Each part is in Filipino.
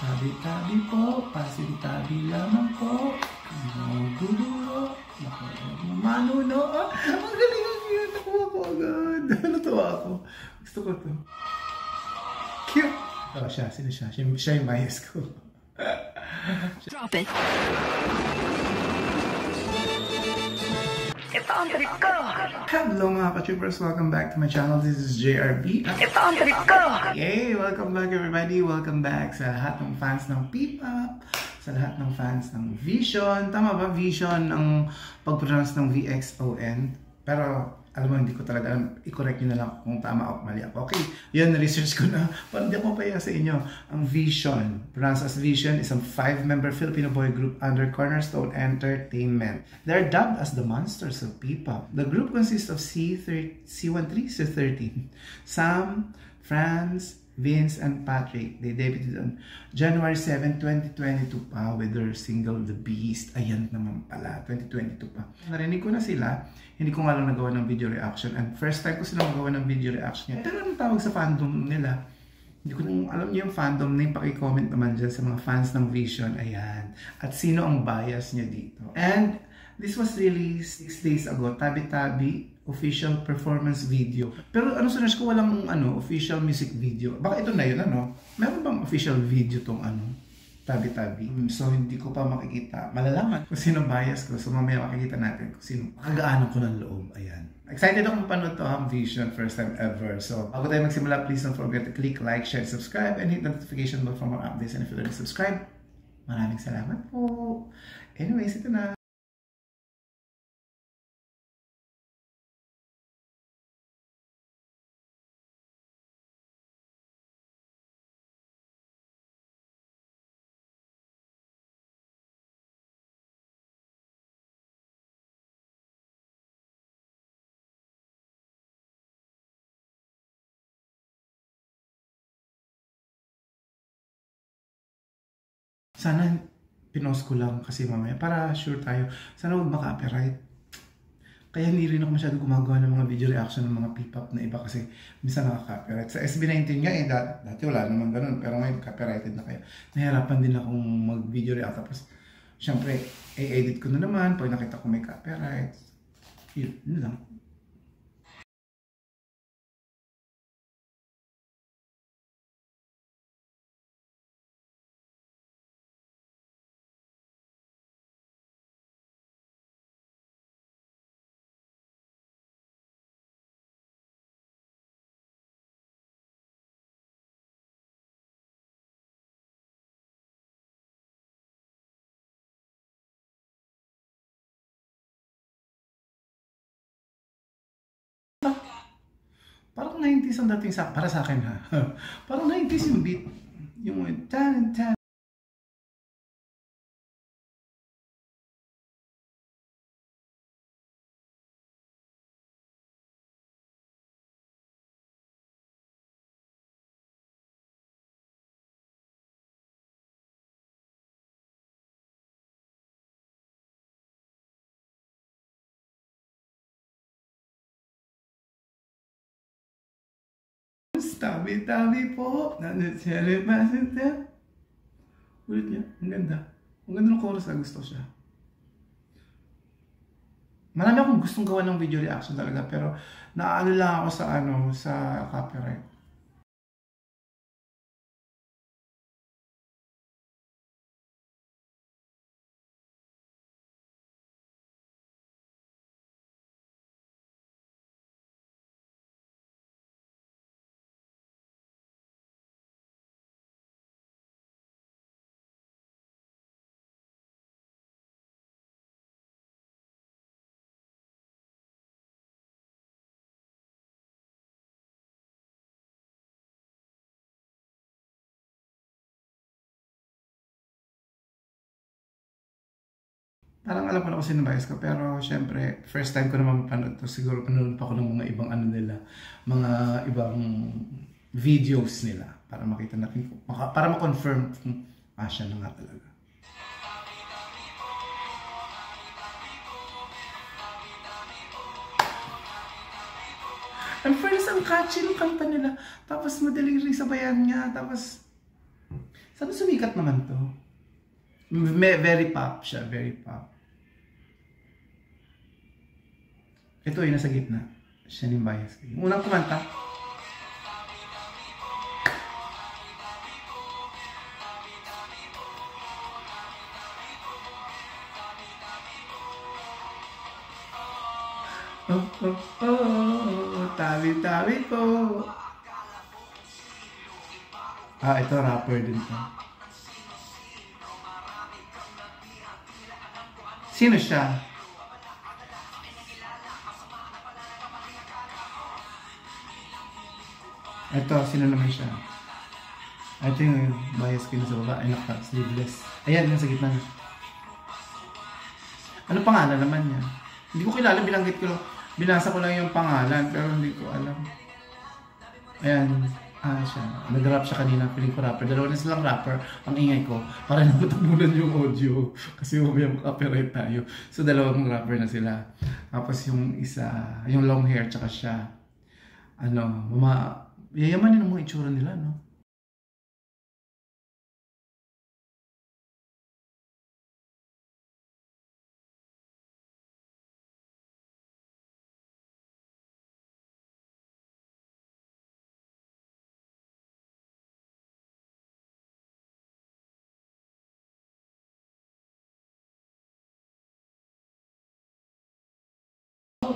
Tabi-tabi po, pasintabi lamang po. Magduduro, manuno. Ang galing ang cute. Nakuha ko agad. Natuwa ako. Gusto ko to. Cute. Oh, siya. Sino siya? Siya yung bias ko. Drop it. Ito ang trip ko. Hello mga ka-troopers, welcome back to my channel. This is JRB. Ito ang trip ko. Yay! Welcome back everybody. Welcome back sa lahat ng fans ng P-pop, sa lahat ng fans ng Vision. Tama ba? Vision ang pag-pronounce ng VXON. Pero alam mo, hindi ko talaga alam. I-correct nyo na lang kung tama o mali ako. Okay, yun, research ko na. Parang di ako paya sa inyo. Ang Vision, pronounced as Vision, is a 5-member Filipino boy group under Cornerstone Entertainment. They're dubbed as the Monsters of P-pop. The group consists of C13, Sam, Franz, Vince, and Patrick. They debuted on January 7, 2022 pa with their single The Beast. Ayan naman pala, 2022 pa. Narinig ko na sila, hindi ko nga lang nagawa ng video reaction. And first time ko sila magawa ng video reaction niya. Pero anong tawag sa fandom nila? Hindi ko nung alam niyo yung fandom name, paki-comment naman dyan sa mga fans ng Vision. Ayan. At sino ang bias niya dito. And this was released 6 days ago, Tabi-Tabi official performance video. Pero ano sa ko walang official music video. Baka ito na yun Meron bang official video tong Tabi-Tabi? So hindi ko pa makikita. Malalaman kung sino bias ko. So mamaya makikita natin kung sino makagaanan ko ng loob. Ayan. Excited akong mapanood to ang Vision, first time ever. So bago tayo magsimula, please don't forget to click like, share, subscribe, and hit the notification bell for more updates. And if you already subscribe, maraming salamat po. Anyways, ito na. Sana pinost ko lang kasi mamaya para sure tayo. Sana huwag maka-copyright. Kaya hindi rin ako masyado gumagawa ng mga video reaction ng mga P-pop na iba kasi minsan nakaka-copyright. Sa SB19 nga dati wala naman ganun. Pero ngayon copyrighted na kaya. Nahihirapan din akong mag-video react. Tapos syempre, i-edit ko na naman pag nakita ko may copyright. Yun lang. Parang 90s ang dating para sa akin ha. Parang 90s yung beat. Yung tan tan. Tabi-tabi po. Ulit niya. Ang ganda. Ang ganda ng chorus na gusto siya. Marami akong gustong gawa ng video reaction talaga. Pero naano lang ako sa copyright. Parang alam ko na kung sino bias ko, pero syempre, first time ko naman mapanood to. Siguro panood pa ako ng mga ibang nila, mga ibang videos nila para makita natin, para ma-confirm kung siya na nga talaga. And first, ang catchy ng kanta nila. Tapos madaling rin sabayan niya. Tapos Sana sumikat naman to. Very pop siya, very pop. Ito yung nasa gitna. Siya ni Bias. Unang kumanta. Oh, oh, oh, tabi-tabi po. Ito rapper din to. Sino siya? Ito, sino naman siya? Ito yung Bias ko sa baba. Ay, naka-sleeveless. Ayan, nasa gitna. Ano pangalan naman niya? Hindi ko kilala, binasa ko lang yung pangalan, pero hindi ko alam. Ayan, siya. Nag-rap siya kanina, feeling ko rapper. Dalawa na silang rapper, ang ingay ko, para namatabunan yung audio. Kasi may copyright tayo. So, dalawang rapper na sila. Tapos yung isa, yung long hair, tsaka siya, yayamanin ang mga itsura nila, no?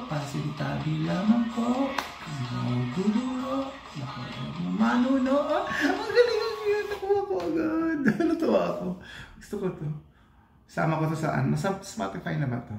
Pasintabi lamang po. Magduduro. Manuno. Ang galing ang cute. Nakuha ko agad. Natuwa ako. Gusto ko to. Sama ko to saan? Nasa Spotify na ba to?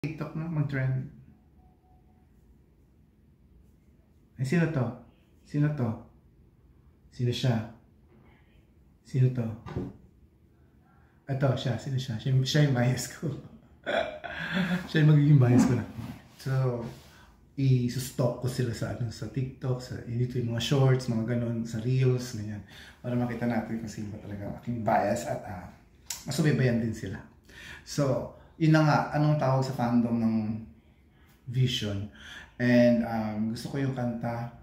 TikTok na mag-trend. Ay, sino to? Sino to? Sino siya? Sino to? Ito, siya. Sino siya? Siya yung bias ko. Siya yung magiging bias ko na. So, i-stop ko sila sa TikTok, dito yung mga shorts, mga ganon, sa reels, ganyan. Para makita natin kung sino ba talaga aking bias at masubaybayan din sila. So, yun na nga, anong tawag sa fandom ng Vision. And gusto ko yung kanta.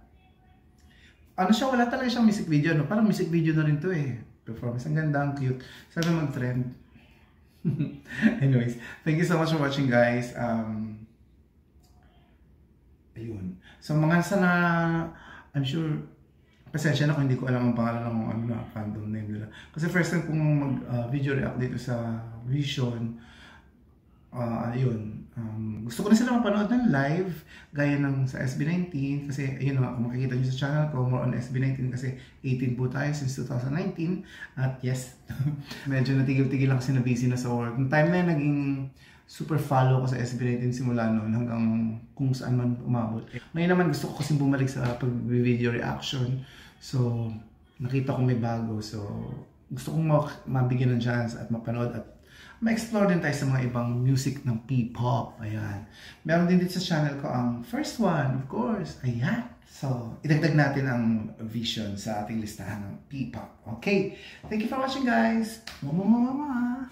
Wala talaga siyang music video, no? Parang music video na rin to eh. Performance, ang ganda, ang cute. Sana mag-trend. Anyways, thank you so much for watching, guys. Ayun. So mga sana, I'm sure, pasensya na kung hindi ko alam ang pangalan ng fandom name nila. Kasi first time kong mag-video react dito sa Vision. Ayun. Gusto ko na sila mapanood ng live gaya ng sa SB19 kasi ayun nga, kung makikita nyo sa channel ko, more on SB19 kasi 18 po tayo since 2019 at yes, medyo natigil-tigil lang kasi na busy na sa work. Yung time na yun, naging super follow ko sa SB19 simula noon hanggang kung saan man umabot. Ngayon naman gusto ko kasi bumalik sa pag-video reaction, so nakita ko may bago, so gusto kong mabigyan ng chance at mapanood at ma-explore din tayo sa mga ibang music ng P-pop. Ayan. Meron din dito sa channel ko ang first one, of course. Ayan. So, idagdag natin ang Vision sa ating listahan ng P-pop. Okay. Thank you for watching, guys. Mama.